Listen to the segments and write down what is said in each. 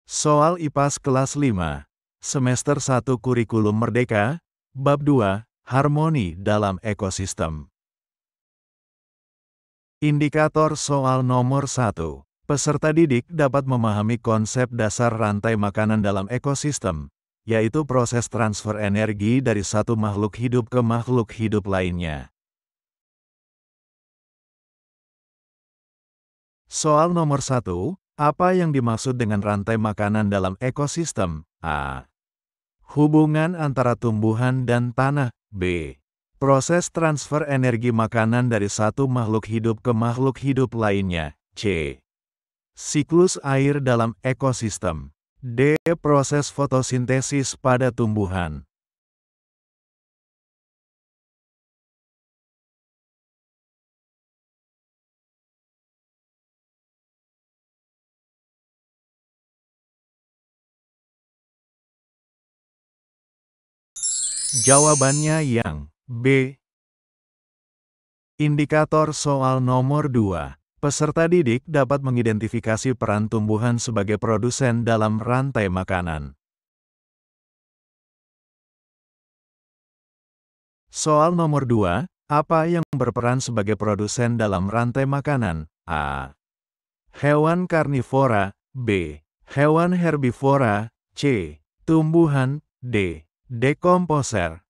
Soal IPAS kelas 5, semester 1 Kurikulum Merdeka, bab 2, Harmoni dalam Ekosistem. Indikator soal nomor 1. Peserta didik dapat memahami konsep dasar rantai makanan dalam ekosistem, yaitu proses transfer energi dari satu makhluk hidup ke makhluk hidup lainnya. Soal nomor 1. Apa yang dimaksud dengan rantai makanan dalam ekosistem? A. Hubungan antara tumbuhan dan tanah. B. Proses transfer energi makanan dari satu makhluk hidup ke makhluk hidup lainnya. C. Siklus air dalam ekosistem. D. Proses fotosintesis pada tumbuhan. Jawabannya yang B. Indikator soal nomor 2. Peserta didik dapat mengidentifikasi peran tumbuhan sebagai produsen dalam rantai makanan. Soal nomor 2. Apa yang berperan sebagai produsen dalam rantai makanan? A. Hewan karnivora. B. Hewan herbivora. C. Tumbuhan. D. Dekomposer.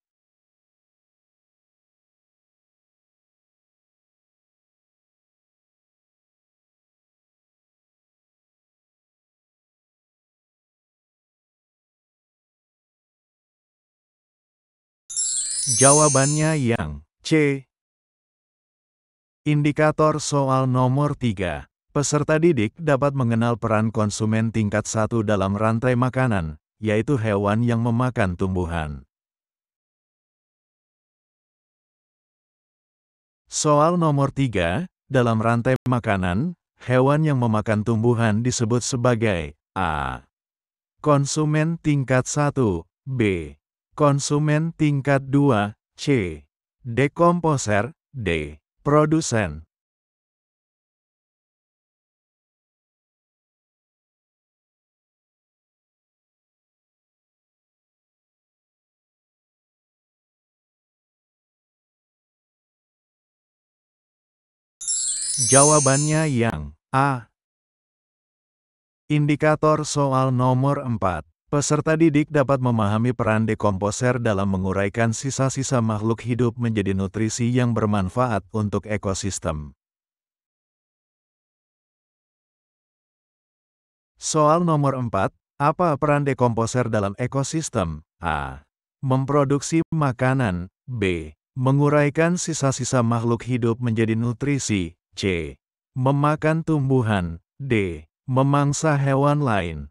Jawabannya yang C. Indikator soal nomor 3. Peserta didik dapat mengenal peran konsumen tingkat 1 dalam rantai makanan, yaitu hewan yang memakan tumbuhan. Soal nomor 3. Dalam rantai makanan, hewan yang memakan tumbuhan disebut sebagai A. Konsumen tingkat 1. B. Konsumen tingkat 2. C. Dekomposer. D. Produsen. Jawabannya yang A. Indikator soal nomor 4. Peserta didik dapat memahami peran dekomposer dalam menguraikan sisa-sisa makhluk hidup menjadi nutrisi yang bermanfaat untuk ekosistem. Soal nomor 4. Apa peran dekomposer dalam ekosistem? A. Memproduksi makanan. B. Menguraikan sisa-sisa makhluk hidup menjadi nutrisi. C. Memakan tumbuhan. D. Memangsa hewan lain.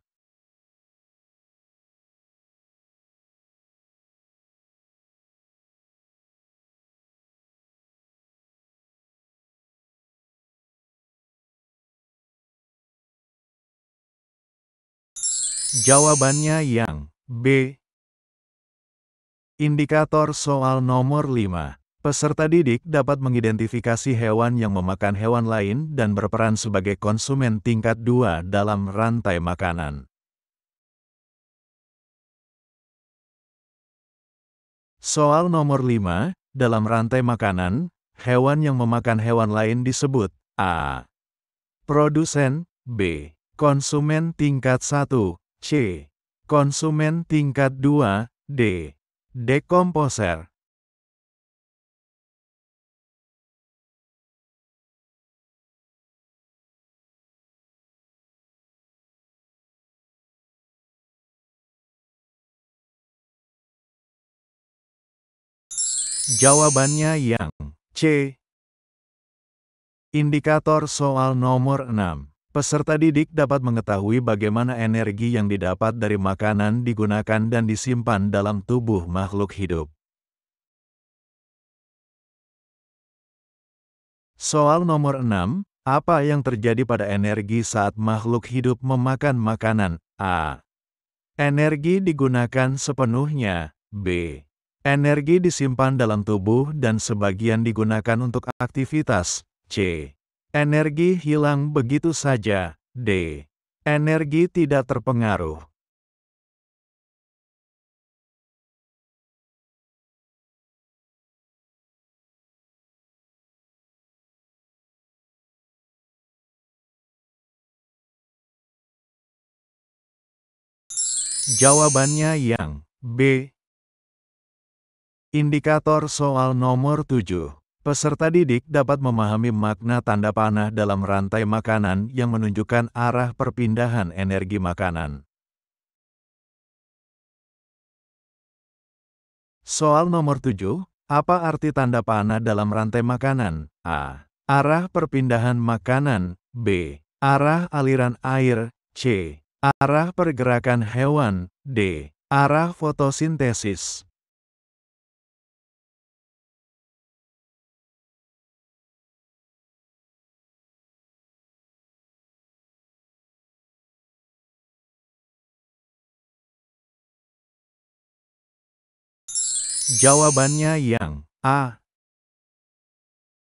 Jawabannya yang B. Indikator soal nomor 5. Peserta didik dapat mengidentifikasi hewan yang memakan hewan lain dan berperan sebagai konsumen tingkat 2 dalam rantai makanan. Soal nomor 5. Dalam rantai makanan, hewan yang memakan hewan lain disebut A. Produsen. B. Konsumen tingkat 1. C. Konsumen tingkat 2. D. Dekomposer. Jawabannya yang C. Indikator soal nomor 6. Peserta didik dapat mengetahui bagaimana energi yang didapat dari makanan digunakan dan disimpan dalam tubuh makhluk hidup. Soal nomor 6. Apa yang terjadi pada energi saat makhluk hidup memakan makanan? A. Energi digunakan sepenuhnya. B. Energi disimpan dalam tubuh dan sebagian digunakan untuk aktivitas. C. Energi hilang begitu saja. D. Energi tidak terpengaruh. Jawabannya yang B. Indikator soal nomor 7. Peserta didik dapat memahami makna tanda panah dalam rantai makanan yang menunjukkan arah perpindahan energi makanan. Soal nomor 7. Apa arti tanda panah dalam rantai makanan? A. Arah perpindahan makanan. B. Arah aliran air. C. Arah pergerakan hewan. D. Arah fotosintesis. Jawabannya yang A.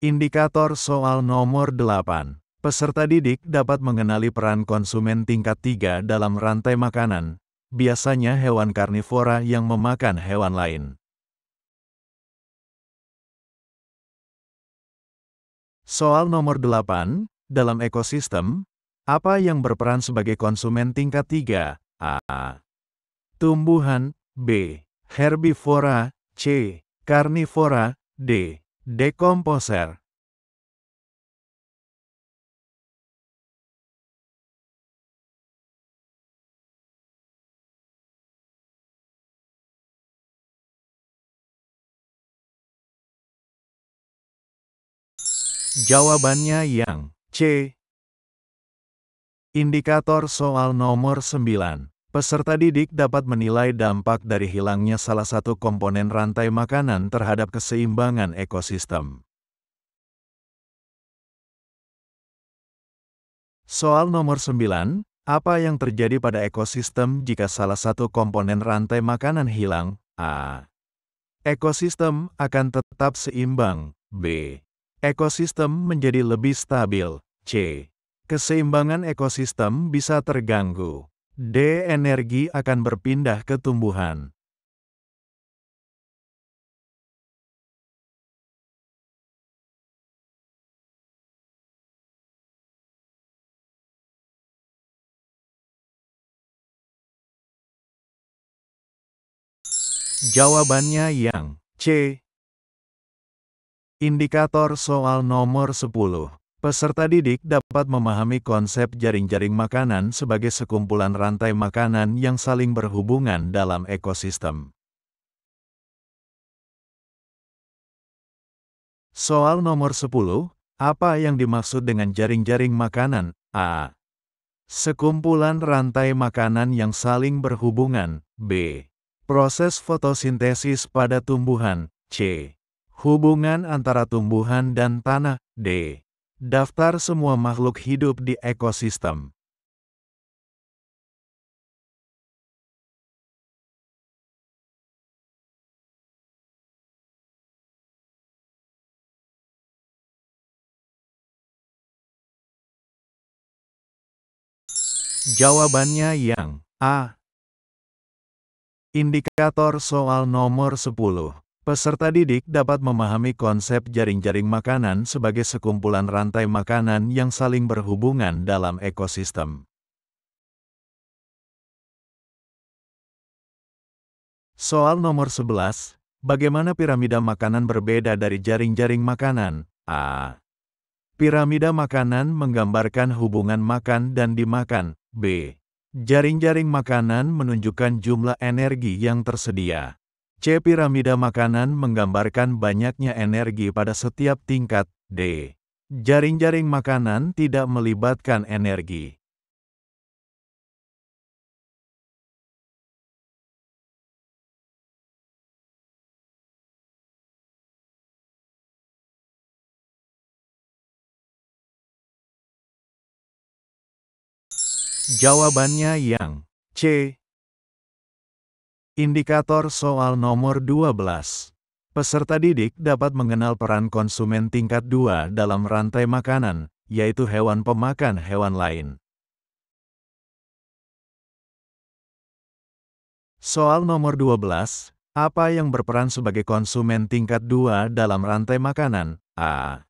Indikator soal nomor 8. Peserta didik dapat mengenali peran konsumen tingkat 3 dalam rantai makanan, biasanya hewan karnivora yang memakan hewan lain. Soal nomor 8. Dalam ekosistem, apa yang berperan sebagai konsumen tingkat 3? A. Tumbuhan. B. Herbivora. C. Karnivora. D. Dekomposer. Jawabannya yang C. Indikator soal nomor 9. Peserta didik dapat menilai dampak dari hilangnya salah satu komponen rantai makanan terhadap keseimbangan ekosistem. Soal nomor 9. Apa yang terjadi pada ekosistem jika salah satu komponen rantai makanan hilang? A. Ekosistem akan tetap seimbang. B. Ekosistem menjadi lebih stabil. C. Keseimbangan ekosistem bisa terganggu. D. Energi akan berpindah ke tumbuhan. Jawabannya yang C. Indikator soal nomor 10. Peserta didik dapat memahami konsep jaring-jaring makanan sebagai sekumpulan rantai makanan yang saling berhubungan dalam ekosistem. Soal nomor 10. Apa yang dimaksud dengan jaring-jaring makanan? A. Sekumpulan rantai makanan yang saling berhubungan. B. Proses fotosintesis pada tumbuhan. C. Hubungan antara tumbuhan dan tanah. D. Daftar semua makhluk hidup di ekosistem. Jawabannya yang A. Indikator soal nomor 10. Peserta didik dapat memahami konsep jaring-jaring makanan sebagai sekumpulan rantai makanan yang saling berhubungan dalam ekosistem. Soal nomor 11. Bagaimana piramida makanan berbeda dari jaring-jaring makanan? A. Piramida makanan menggambarkan hubungan makan dan dimakan. B. Jaring-jaring makanan menunjukkan jumlah energi yang tersedia. C. Piramida makanan menggambarkan banyaknya energi pada setiap tingkat. D. Jaring-jaring makanan tidak melibatkan energi. Jawabannya yang C. Indikator soal nomor 12. Peserta didik dapat mengenal peran konsumen tingkat 2 dalam rantai makanan, yaitu hewan pemakan hewan lain. Soal nomor 12. Apa yang berperan sebagai konsumen tingkat 2 dalam rantai makanan? A.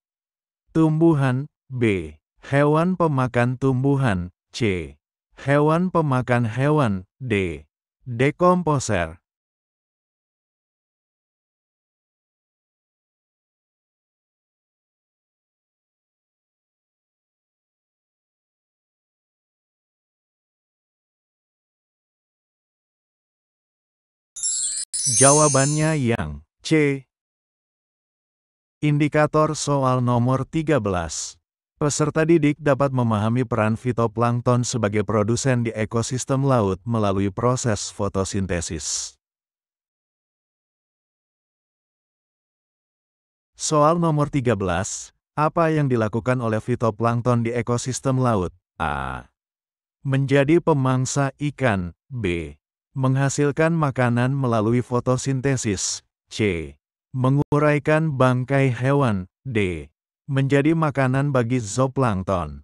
Tumbuhan. B. Hewan pemakan tumbuhan. C. Hewan pemakan hewan. D. Dekomposer. Jawabannya yang C. Indikator soal nomor 13. Peserta didik dapat memahami peran fitoplankton sebagai produsen di ekosistem laut melalui proses fotosintesis. Soal nomor 13. Apa yang dilakukan oleh fitoplankton di ekosistem laut? A. Menjadi pemangsa ikan. B. Menghasilkan makanan melalui fotosintesis. C. Menguraikan bangkai hewan. D. Menjadi makanan bagi zooplankton.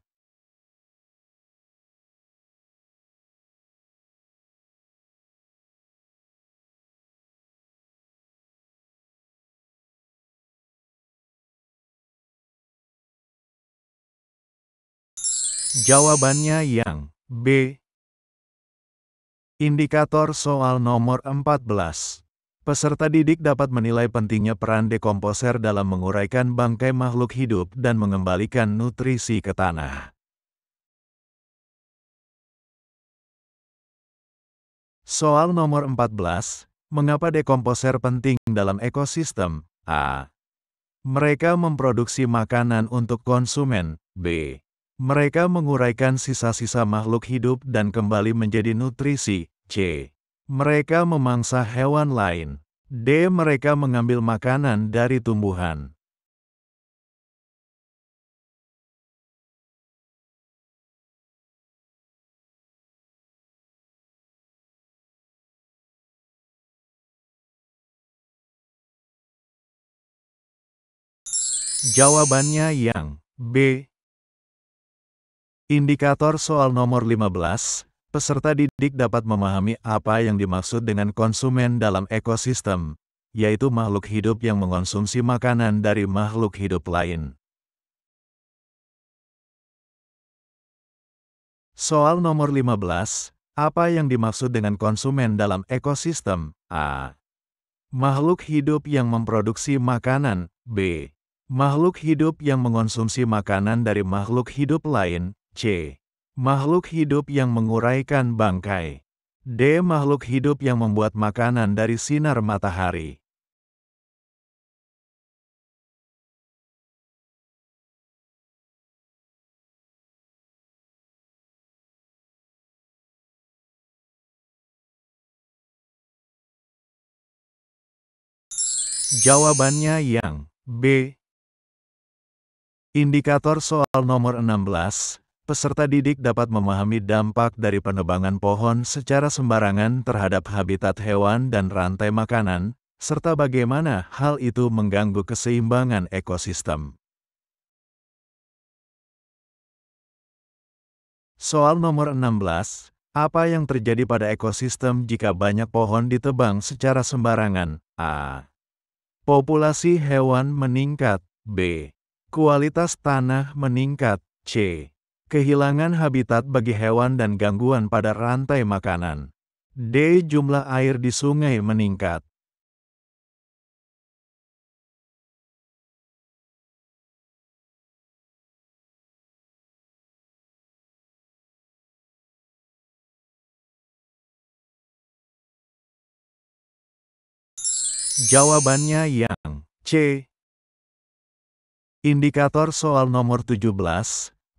Jawabannya yang B. Indikator soal nomor 14. Peserta didik dapat menilai pentingnya peran dekomposer dalam menguraikan bangkai makhluk hidup dan mengembalikan nutrisi ke tanah. Soal nomor 14. Mengapa dekomposer penting dalam ekosistem? A. Mereka memproduksi makanan untuk konsumen. B. Mereka menguraikan sisa-sisa makhluk hidup dan kembali menjadi nutrisi. C. Mereka memangsa hewan lain. D. Mereka mengambil makanan dari tumbuhan. Jawabannya yang B. Indikator soal nomor 15. Peserta didik dapat memahami apa yang dimaksud dengan konsumen dalam ekosistem, yaitu makhluk hidup yang mengonsumsi makanan dari makhluk hidup lain. Soal nomor 15. Apa yang dimaksud dengan konsumen dalam ekosistem? A. Makhluk hidup yang memproduksi makanan. B. Makhluk hidup yang mengonsumsi makanan dari makhluk hidup lain. C. Makhluk hidup yang menguraikan bangkai. D. Makhluk hidup yang membuat makanan dari sinar matahari. Jawabannya yang B. Indikator soal nomor 16. Peserta didik dapat memahami dampak dari penebangan pohon secara sembarangan terhadap habitat hewan dan rantai makanan, serta bagaimana hal itu mengganggu keseimbangan ekosistem. Soal nomor 16. Apa yang terjadi pada ekosistem jika banyak pohon ditebang secara sembarangan? A. Populasi hewan meningkat. B. Kualitas tanah meningkat. C. Kehilangan habitat bagi hewan dan gangguan pada rantai makanan. D. Jumlah air di sungai meningkat. Jawabannya yang C. Indikator soal nomor 17.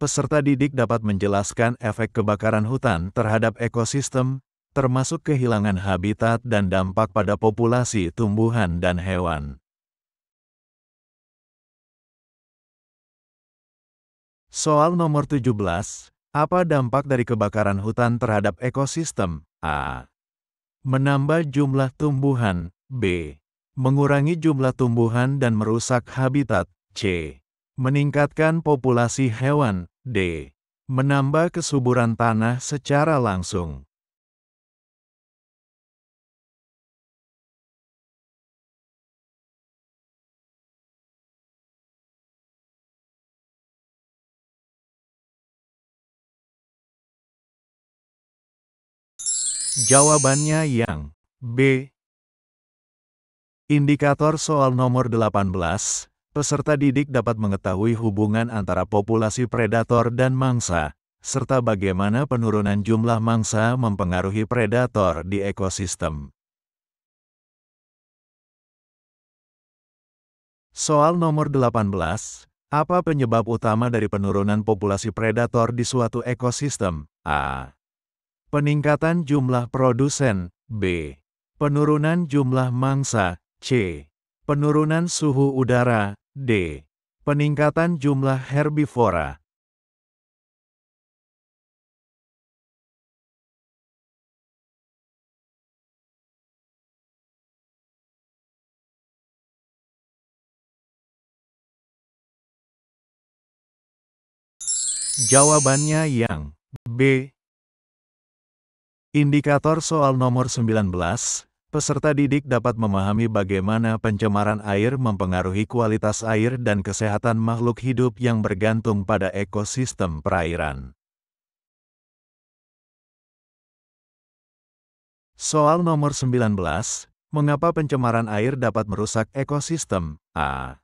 Peserta didik dapat menjelaskan efek kebakaran hutan terhadap ekosistem, termasuk kehilangan habitat dan dampak pada populasi tumbuhan dan hewan. Soal nomor 17. Apa dampak dari kebakaran hutan terhadap ekosistem? A. Menambah jumlah tumbuhan. B. Mengurangi jumlah tumbuhan dan merusak habitat. C. Meningkatkan populasi hewan. D. Menambah kesuburan tanah secara langsung. Jawabannya yang B. Indikator soal nomor 18, peserta didik dapat mengetahui hubungan antara populasi predator dan mangsa, serta bagaimana penurunan jumlah mangsa mempengaruhi predator di ekosistem. Soal nomor 18, apa penyebab utama dari penurunan populasi predator di suatu ekosistem? A. Peningkatan jumlah produsen. B. Penurunan jumlah mangsa. C. Penurunan suhu udara. D. Peningkatan jumlah herbivora. Jawabannya yang B. Indikator soal nomor 19, peserta didik dapat memahami bagaimana pencemaran air mempengaruhi kualitas air dan kesehatan makhluk hidup yang bergantung pada ekosistem perairan. Soal nomor 19, mengapa pencemaran air dapat merusak ekosistem? A.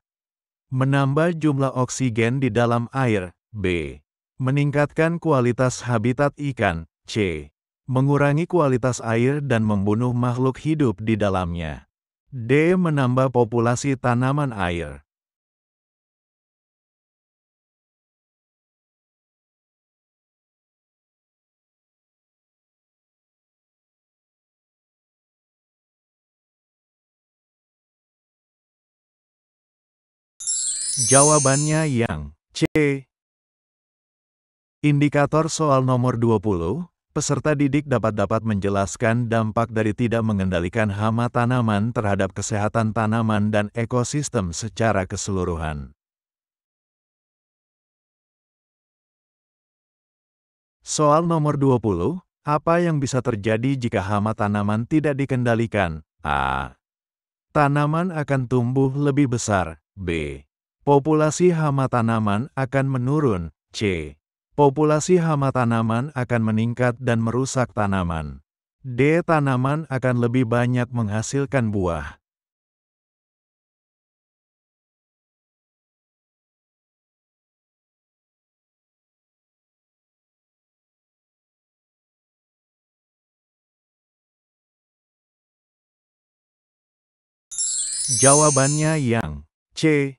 Menambah jumlah oksigen di dalam air. B. Meningkatkan kualitas habitat ikan. C. Mengurangi kualitas air dan membunuh makhluk hidup di dalamnya. D. Menambah populasi tanaman air. Jawabannya yang C. Indikator soal nomor 20, peserta didik dapat menjelaskan dampak dari tidak mengendalikan hama tanaman terhadap kesehatan tanaman dan ekosistem secara keseluruhan. Soal nomor 20, apa yang bisa terjadi jika hama tanaman tidak dikendalikan? A. Tanaman akan tumbuh lebih besar. B. Populasi hama tanaman akan menurun. C. Populasi hama tanaman akan meningkat dan merusak tanaman. D. Tanaman akan lebih banyak menghasilkan buah. Jawabannya yang C.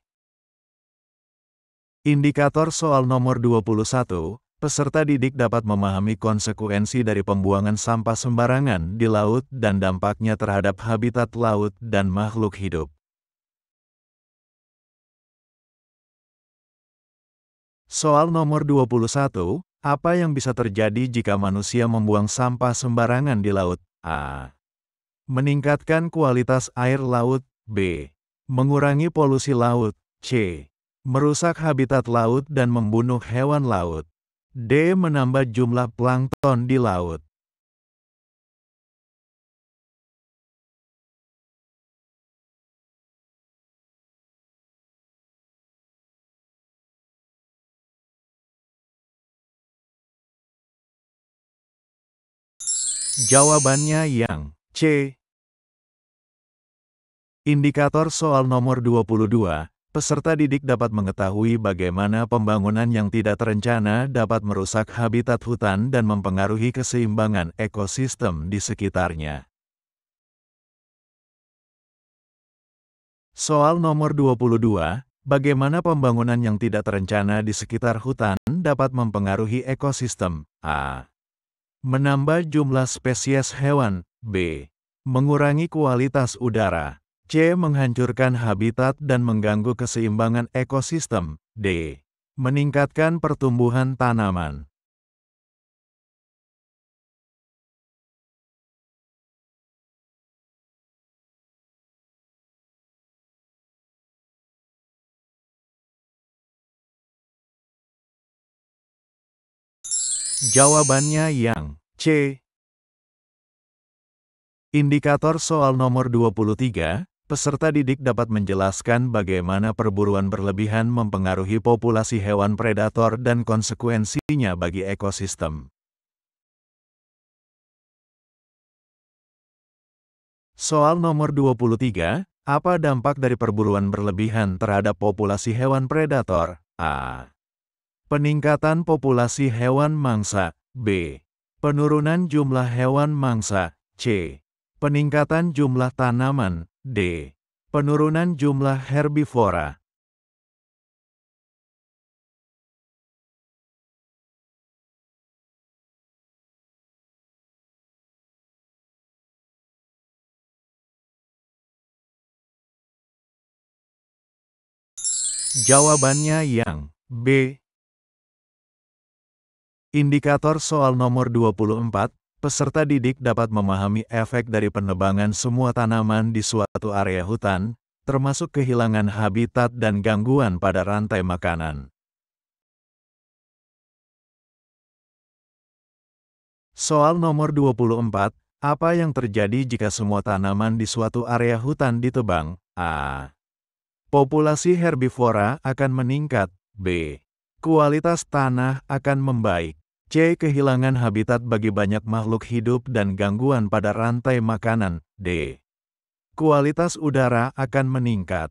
Indikator soal nomor 21, peserta didik dapat memahami konsekuensi dari pembuangan sampah sembarangan di laut dan dampaknya terhadap habitat laut dan makhluk hidup. Soal nomor 21, apa yang bisa terjadi jika manusia membuang sampah sembarangan di laut? A. Meningkatkan kualitas air laut. B. Mengurangi polusi laut. C. Merusak habitat laut dan membunuh hewan laut. D. Menambah jumlah plankton di laut. Jawabannya yang C. Indikator soal nomor 22, peserta didik dapat mengetahui bagaimana pembangunan yang tidak terencana dapat merusak habitat hutan dan mempengaruhi keseimbangan ekosistem di sekitarnya. Soal nomor 22, bagaimana pembangunan yang tidak terencana di sekitar hutan dapat mempengaruhi ekosistem? A. Menambah jumlah spesies hewan. B. Mengurangi kualitas udara. C. Menghancurkan habitat dan mengganggu keseimbangan ekosistem. D. Meningkatkan pertumbuhan tanaman. Jawabannya yang C. Indikator soal nomor 23, peserta didik dapat menjelaskan bagaimana perburuan berlebihan mempengaruhi populasi hewan predator dan konsekuensinya bagi ekosistem. Soal nomor 23, apa dampak dari perburuan berlebihan terhadap populasi hewan predator? A. Peningkatan populasi hewan mangsa. B. Penurunan jumlah hewan mangsa. C. Peningkatan jumlah tanaman. D. Penurunan jumlah herbivora. Jawabannya yang B. Indikator soal nomor 24, peserta didik dapat memahami efek dari penebangan semua tanaman di suatu area hutan, termasuk kehilangan habitat dan gangguan pada rantai makanan. Soal nomor 24, apa yang terjadi jika semua tanaman di suatu area hutan ditebang? A. Populasi herbivora akan meningkat. B. Kualitas tanah akan membaik. C. Kehilangan habitat bagi banyak makhluk hidup dan gangguan pada rantai makanan. D. Kualitas udara akan meningkat.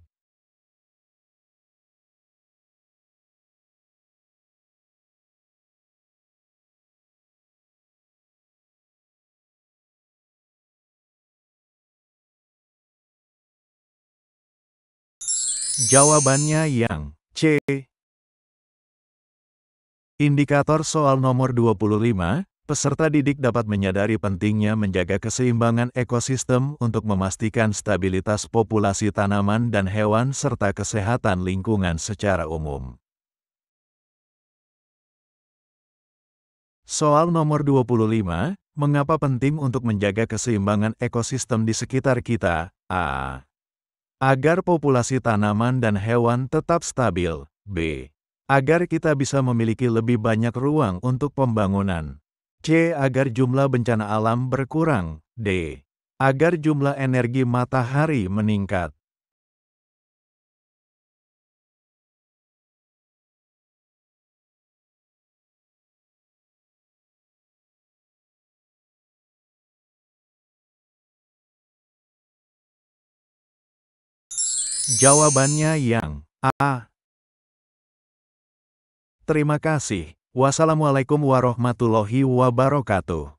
Jawabannya yang C. Indikator soal nomor 25, peserta didik dapat menyadari pentingnya menjaga keseimbangan ekosistem untuk memastikan stabilitas populasi tanaman dan hewan serta kesehatan lingkungan secara umum. Soal nomor 25, mengapa penting untuk menjaga keseimbangan ekosistem di sekitar kita? A. Agar populasi tanaman dan hewan tetap stabil. B. Agar kita bisa memiliki lebih banyak ruang untuk pembangunan. C. Agar jumlah bencana alam berkurang. D. Agar jumlah energi matahari meningkat. Jawabannya yang A. Terima kasih. Wassalamualaikum warahmatullahi wabarakatuh.